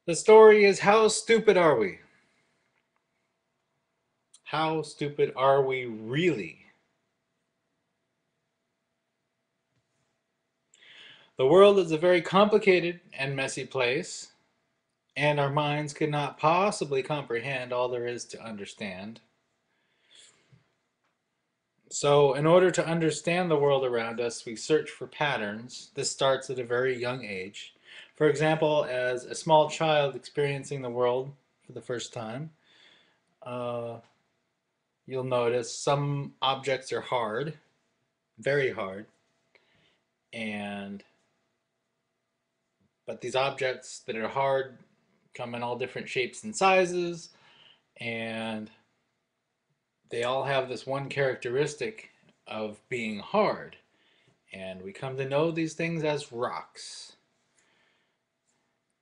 The story is, how stupid are we? How stupid are we really? The world is a very complicated and messy place, and our minds could not possibly comprehend all there is to understand. So, in order to understand the world around us, we search for patterns. This starts at a very young age. For example, as a small child experiencing the world for the first time, uh, you'll notice some objects are hard, very hard, and but these objects that are hard come in all different shapes and sizes, and they all have this one characteristic of being hard. And we come to know these things as rocks.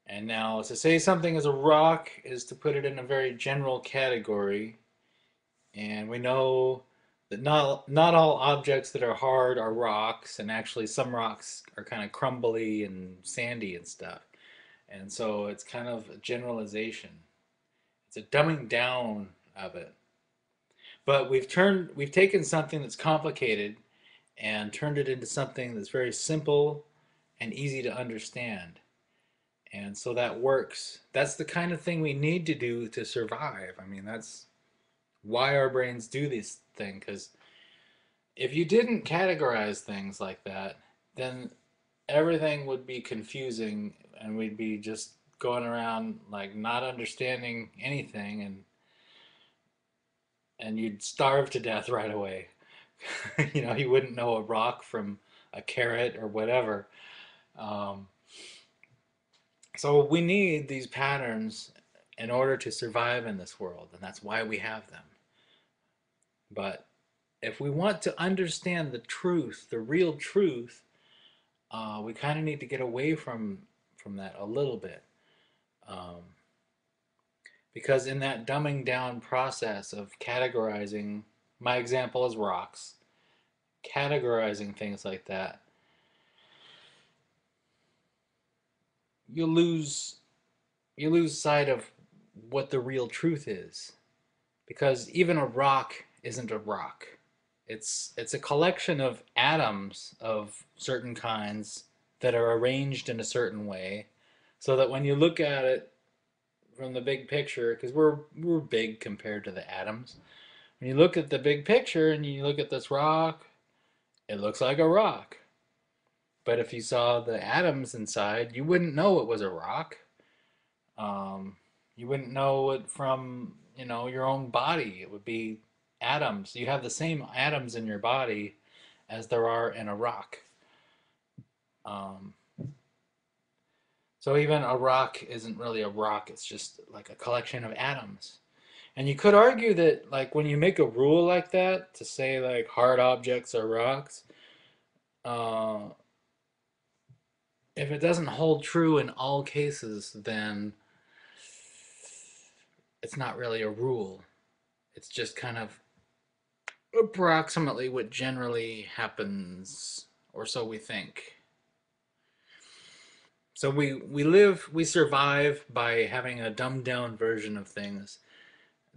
And now, to say something is a rock is to put it in a very general category. And we know that not all objects that are hard are rocks, and actually, some rocks are kind of crumbly and sandy and stuff. And so it's kind of a generalization. It's a dumbing down of it. But we've taken something that's complicated and turned it into something that's very simple and easy to understand. And so that works. That's the kind of thing we need to do to survive. I mean, that's why our brains do this thing. Because if you didn't categorize things like that, then everything would be confusing and we'd be just going around like not understanding anything, and you'd starve to death right away. You wouldn't know a rock from a carrot or whatever. Um, so we need these patterns in order to survive in this world, and that's why we have them. But if we want to understand the truth, the real truth, we kind of need to get away from that a little bit, um, because in that dumbing down process of categorizing, my example is rocks, categorizing things like that, you lose you lose sight of what the real truth is, because even a rock isn't a rock. It's a collection of atoms of certain kinds that are arranged in a certain way, so that when you look at it from the big picture, because we're big compared to the atoms, when you look at the big picture and you look at this rock, it looks like a rock. But if you saw the atoms inside, you wouldn't know it was a rock. Um, you wouldn't know it from, your own body. It would be atoms. You have the same atoms in your body as there are in a rock. Um, so even a rock isn't really a rock. It's just like a collection of atoms. And you could argue that, like, when you make a rule like that to say like hard objects are rocks, uh, if it doesn't hold true in all cases, then it's not really a rule. It's just kind of approximately what generally happens, or so we think. So we survive by having a dumbed down version of things.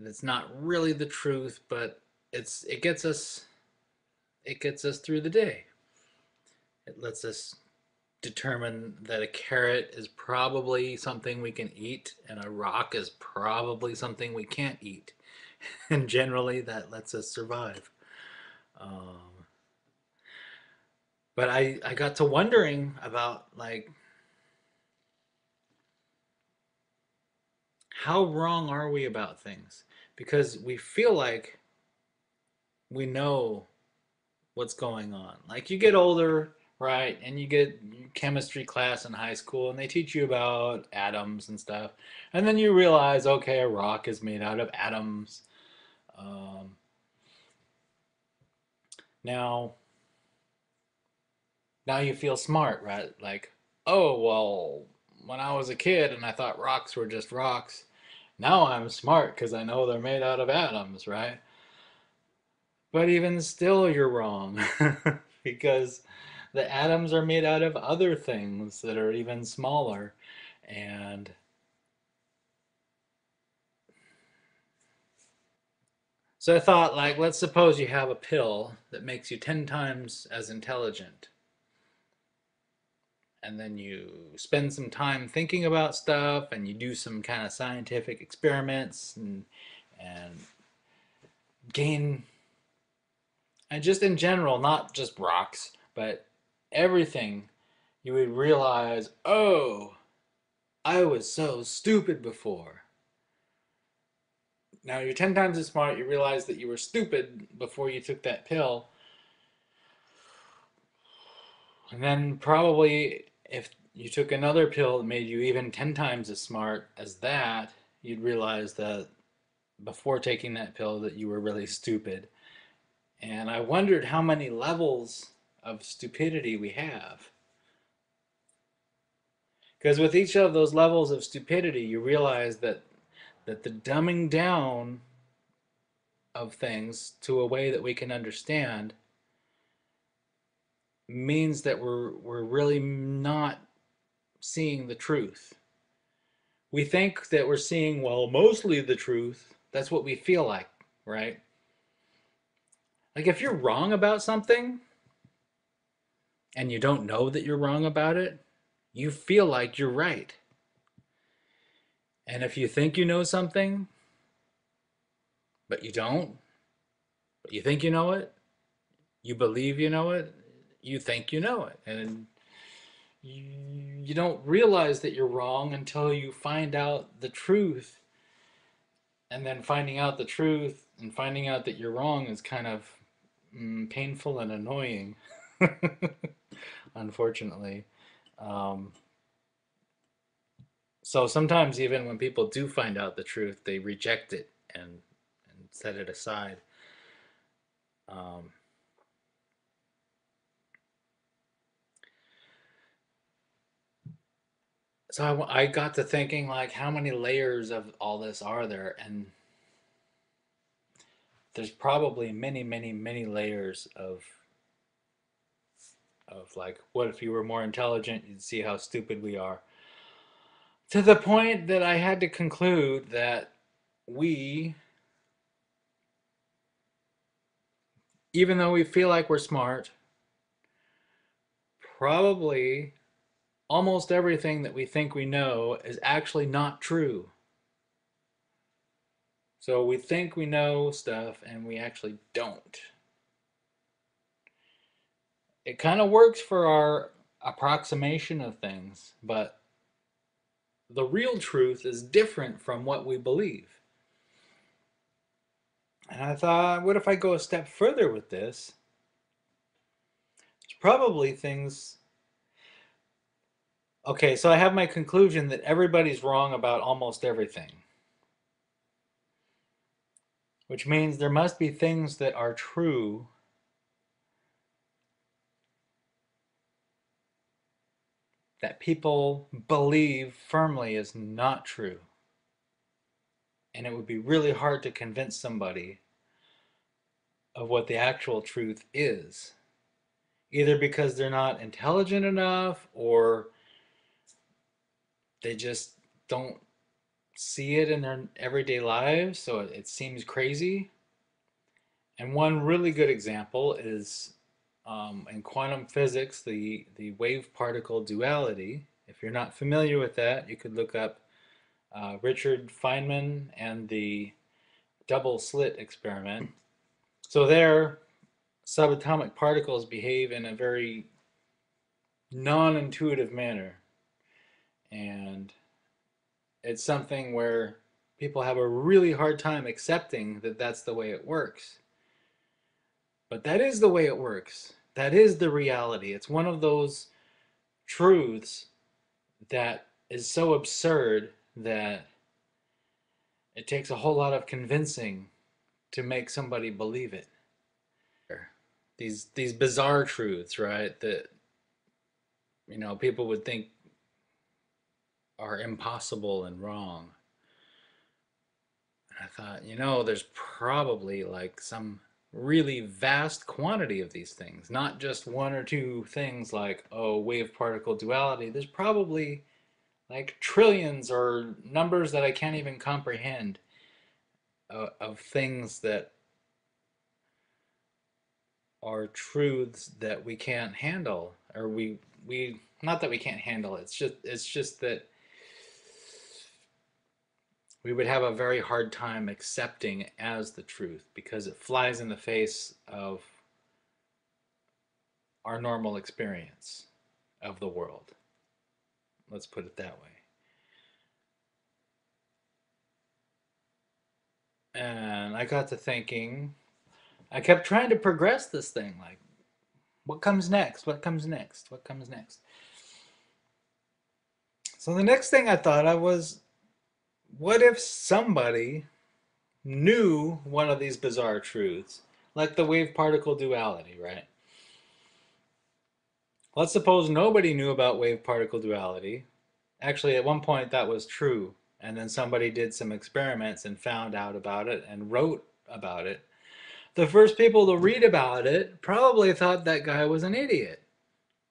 It's not really the truth, but it gets us through the day. It lets us determine that a carrot is probably something we can eat and a rock is probably something we can't eat. And generally that lets us survive. Um, but I got to wondering about, like, how wrong are we about things? Because we feel like we know what's going on. Like, you get older, right? And you get chemistry class in high school and they teach you about atoms and stuff. And then you realize, okay, a rock is made out of atoms. Um, now, now you feel smart, right? Like, oh, well, when I was a kid and I thought rocks were just rocks, now I'm smart because I know they're made out of atoms, right? But even still, you're wrong because the atoms are made out of other things that are even smaller. And So I thought, like, let's suppose you have a pill that makes you 10 times as intelligent. And then you spend some time thinking about stuff and you do some kind of scientific experiments and gain, and just in general, not just rocks, but everything, you would realize, oh, I was so stupid before. Now you're 10 times as smart, you realize that you were stupid before you took that pill. And then probably if you took another pill that made you even 10 times as smart as that, you'd realize that before taking that pill that you were really stupid. And I wondered how many levels of stupidity we have. Because with each of those levels of stupidity, you realize that the dumbing down of things to a way that we can understand means that we're really not seeing the truth. We think that we're seeing, well, mostly the truth. That's what we feel like, right? Like if you're wrong about something and you don't know that you're wrong about it, you feel like you're right. And if you think you know something, but you don't, but you think you know it, you believe you know it, you think you know it. And you don't realize that you're wrong until you find out the truth. And then finding out the truth and finding out that you're wrong is kind of painful and annoying, unfortunately. Um, so sometimes, even when people do find out the truth, they reject it and set it aside. Um, so I got to thinking, like, how many layers of all this are there? And there's probably many, many, many layers of like, what if you were more intelligent? You'd see how stupid we are. To the point that I had to conclude that we, even though we feel like we're smart, probably almost everything that we think we know is actually not true. So we think we know stuff and we actually don't. It kind of works for our approximation of things, but the real truth is different from what we believe. And I thought, what if I go a step further with this? There's probably things. Okay, so I have my conclusion that everybody's wrong about almost everything, which means there must be things that are true that people believe firmly is not true. And it would be really hard to convince somebody of what the actual truth is, either because they're not intelligent enough or they just don't see it in their everyday lives, so it seems crazy. And one really good example is in quantum physics, the wave particle duality. If you're not familiar with that, you could look up Richard Feynman and the double slit experiment. So there, subatomic particles behave in a very non-intuitive manner, and it's something where people have a really hard time accepting that that's the way it works. But that is the way it works. That is the reality. It's one of those truths that is so absurd that it takes a whole lot of convincing to make somebody believe it. These bizarre truths, right? That people would think are impossible and wrong. And I thought, there's probably like some really vast quantity of these things, not just one or two things like, oh, wave particle duality. There's probably like trillions or numbers that I can't even comprehend of things that are truths that we can't handle, or we not that we can't handle it. It's just that we would have a very hard time accepting as the truth because it flies in the face of our normal experience of the world. Let's put it that way. And I got to thinking, I kept trying to progress this thing like, what comes next? What comes next? What comes next? So the next thing I thought of was, what if somebody knew one of these bizarre truths, like the wave particle duality, right? Let's suppose nobody knew about wave particle duality. Actually, at one point that was true, and then somebody did some experiments and found out about it and wrote about it. The first people to read about it probably thought that guy was an idiot.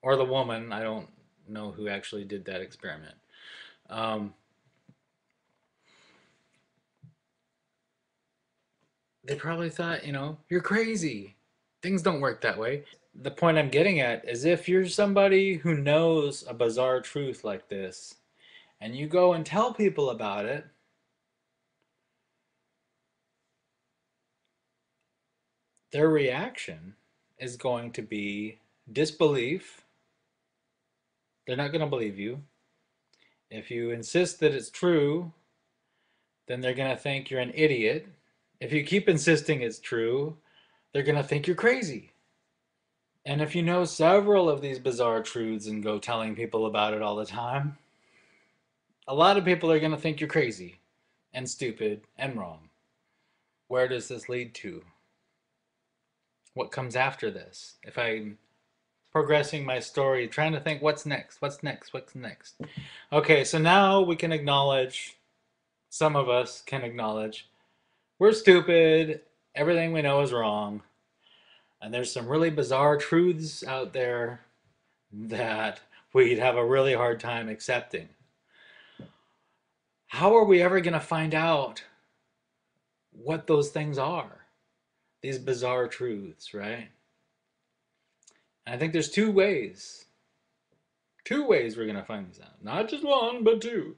Or the woman. I don't know who actually did that experiment. Um, they probably thought, you're crazy. Things don't work that way. The point I'm getting at is if you're somebody who knows a bizarre truth like this and you go and tell people about it, their reaction is going to be disbelief. They're not going to believe you. If you insist that it's true, then they're going to think you're an idiot. If you keep insisting it's true, they're going to think you're crazy. And if you know several of these bizarre truths and go telling people about it all the time, a lot of people are going to think you're crazy and stupid and wrong. Where does this lead to? What comes after this? If I'm progressing my story, trying to think what's next, what's next, what's next. Okay, so now we can acknowledge, some of us can acknowledge, we're stupid, everything we know is wrong, and there's some really bizarre truths out there that we'd have a really hard time accepting. How are we ever going to find out what those things are? These bizarre truths, right? And I think there's two ways. Two ways we're going to find these out. Not just one, but two.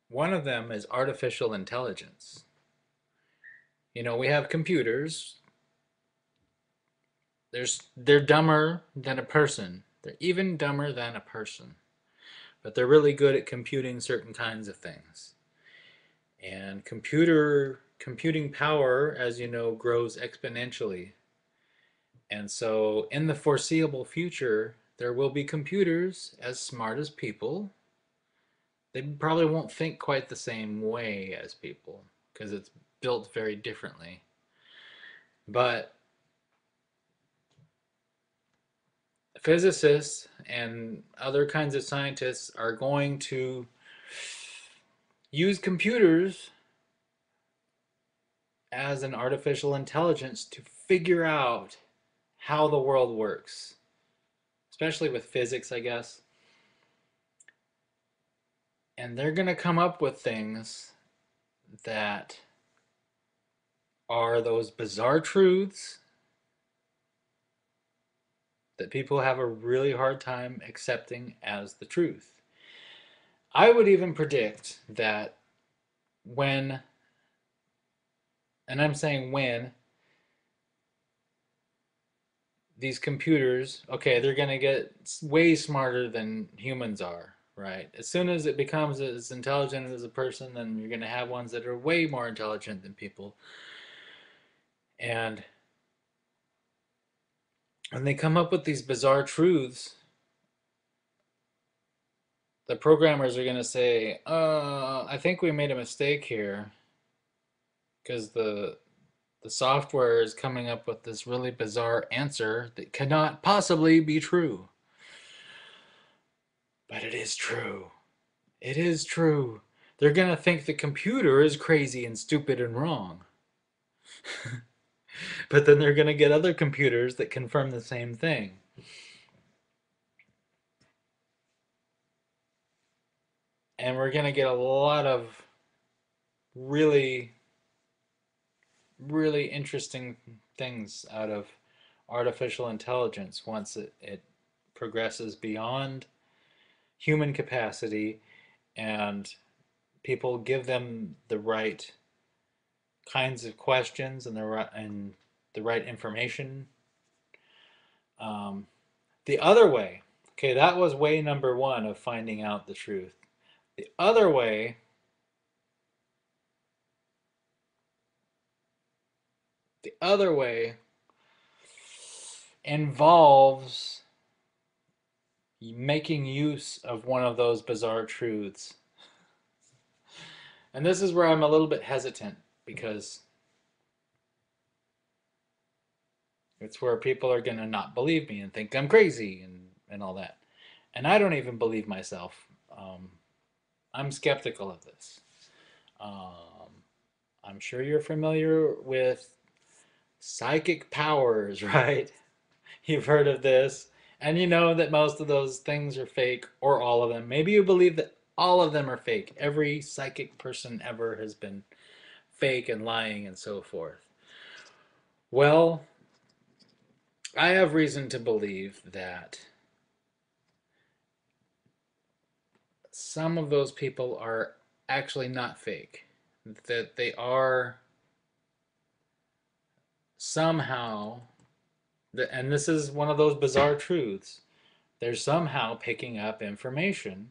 One of them is artificial intelligence. We have computers. They're dumber than a person. They're even dumber than a person. But they're really good at computing certain kinds of things. And computing power, as you know, grows exponentially. And so in the foreseeable future, there will be computers as smart as people. They probably won't think quite the same way as people because it's built very differently. But physicists and other kinds of scientists are going to use computers as an artificial intelligence to figure out how the world works, especially with physics, I guess. And they're going to come up with things that are those bizarre truths that people have a really hard time accepting as the truth. I would even predict that when, and I'm saying when, these computers, okay, they're going to get way smarter than humans are, right? As soon as it becomes as intelligent as a person, then you're going to have ones that are way more intelligent than people. And when they come up with these bizarre truths, the programmers are going to say, I think we made a mistake here because the software is coming up with this really bizarre answer that cannot possibly be true. But it is true. It is true. They're going to think the computer is crazy and stupid and wrong. But then they're going to get other computers that confirm the same thing. And we're going to get a lot of really really interesting things out of artificial intelligence once it progresses beyond human capacity and people give them the right kinds of questions and the right information. Um, the other way, okay, that was way number one of finding out the truth. The other way, the other way involves making use of one of those bizarre truths. And this is where I'm a little bit hesitant because it's where people are going to not believe me and think I'm crazy and all that. And I don't even believe myself. Um, I'm skeptical of this. Um, I'm sure you're familiar with psychic powers, right? You've heard of this. And you know that most of those things are fake, or all of them. Maybe you believe that all of them are fake. Every psychic person ever has been fake and lying and so forth. Well, I have reason to believe that some of those people are actually not fake. That they are somehow, and this is one of those bizarre truths, they're somehow picking up information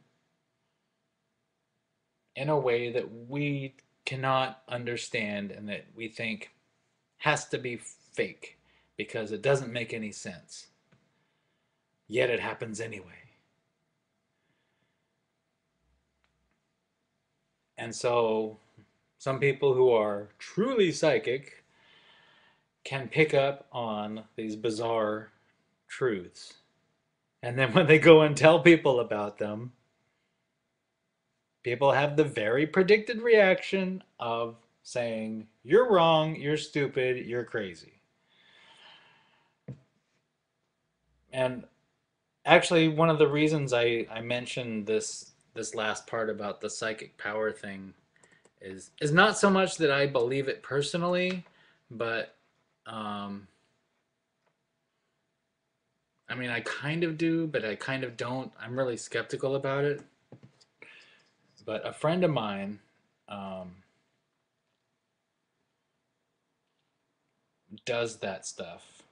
in a way that we cannot understand and that we think has to be fake because it doesn't make any sense. Yet it happens anyway. And so some people who are truly psychic can pick up on these bizarre truths. And then when they go and tell people about them, people have the very predicted reaction of saying, "You're wrong, you're stupid, you're crazy." And actually, one of the reasons I mentioned this last part about the psychic power thing is not so much that I believe it personally, but um, I mean, I kind of do, but I kind of don't. I'm really skeptical about it. But a friend of mine um, does that stuff.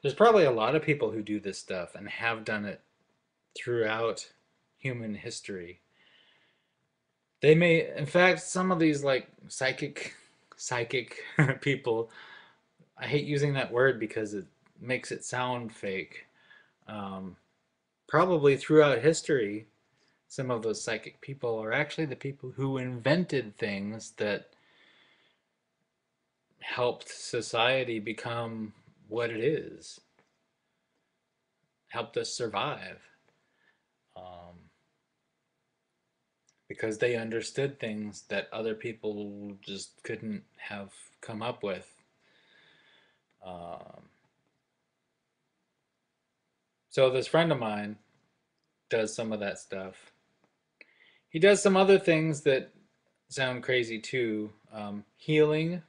There's probably a lot of people who do this stuff and have done it throughout human history. They may, in fact, some of these like psychic people. I hate using that word because it makes it sound fake. Um, Probably throughout history, some of those psychic people are actually the people who invented things that helped society become what it is, helped us survive, um, because they understood things that other people just couldn't have come up with. Um, so this friend of mine does some of that stuff. He does some other things that sound crazy too. Healing,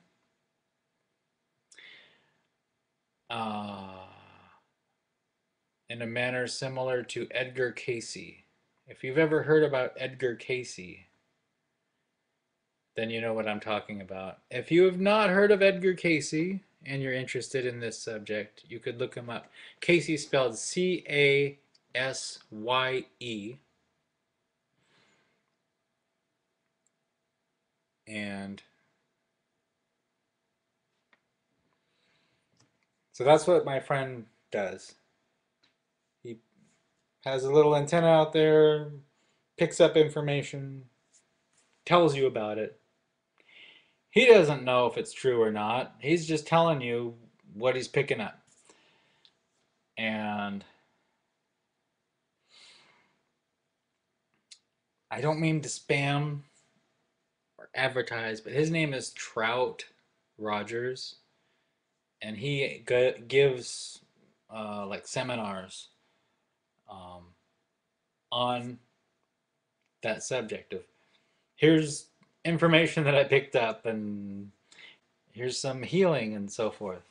uh, in a manner similar to Edgar Cayce. If you've ever heard about Edgar Cayce, then you know what I'm talking about. If you have not heard of Edgar Cayce and you're interested in this subject, you could look him up. Cayce spelled Casye. And so that's what my friend does. He has a little antenna out there, picks up information, tells you about it. He doesn't know if it's true or not. He's just telling you what he's picking up. And I don't mean to spam or advertise, but his name is Trout Rogers, and he gives like seminars um, on that subject of here's information that I picked up, and here's some healing and so forth.